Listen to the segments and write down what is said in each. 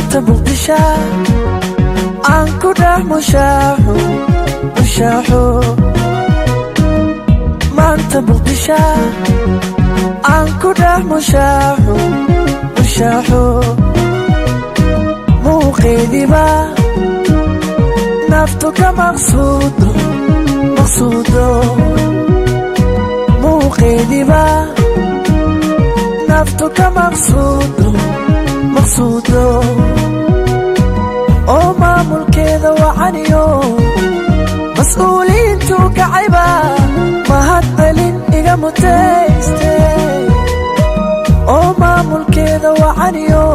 maanta muqdisho aan ku dhex mushaaxo maanta muqdisho aan ku dhex mushaaxo muuqeediba naftu ka maqsuudo muuqeediba naftu ka maqsuudo oo maamulkeeda wacaniyo mas'uuliyiintu kacayba mahadcelin iga mutayste oo maamulkeeda wacaniyo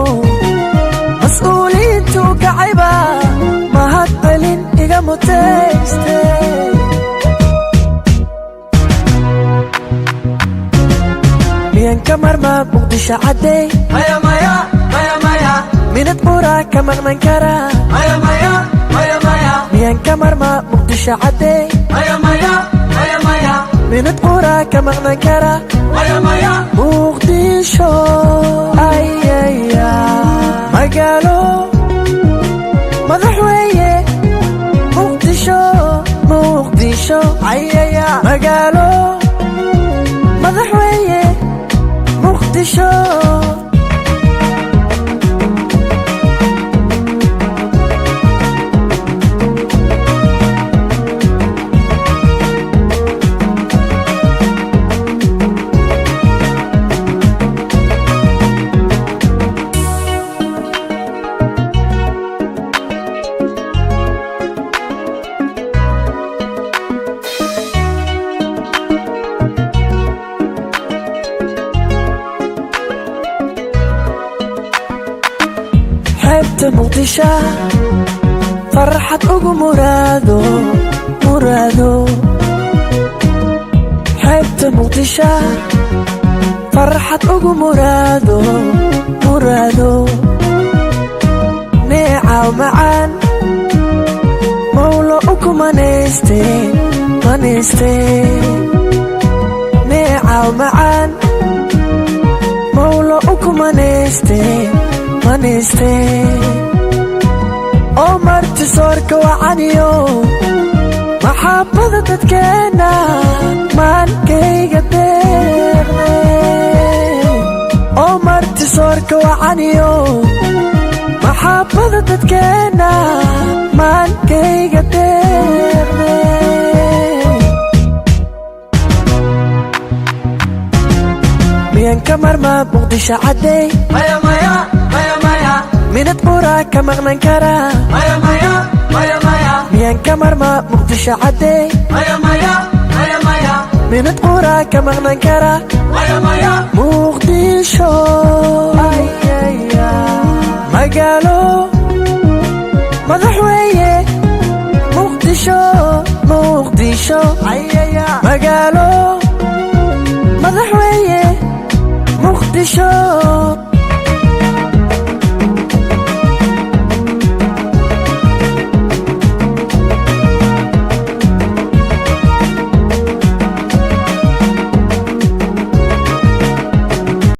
mas'uuliyiintu kacayba mahadcelin iga mutayste miyan ka marmaa muqdisho caddey minad buraa ka maqnan karaa miyan ka marmaa muqdisho caddey minad buraa ka maqnan karaa muqdisho ayaya magaalo madax weeye muqdisho ayaya magaalo madax weeye muqdisho حبت مقدشة فرحت ugu muraado حبت مقدشة فرحت ugu muraado neecaw macaan mawlo uku manayste neecaw macaan mawlo uku manayste oo marti soorka wacaniyo maxaabada dadkeena maankayga deeqde oo marti soorka wacaniyo maxaabada dadkeena maankayga deeqde miyan ka marmaa muqdisho caddey minad buraa ka maqnan karaa miyan ka marmaa muqdisho caddey minad buraa ka maqnan karaa muqdisho ayaya magaalo madax weeye muqdisho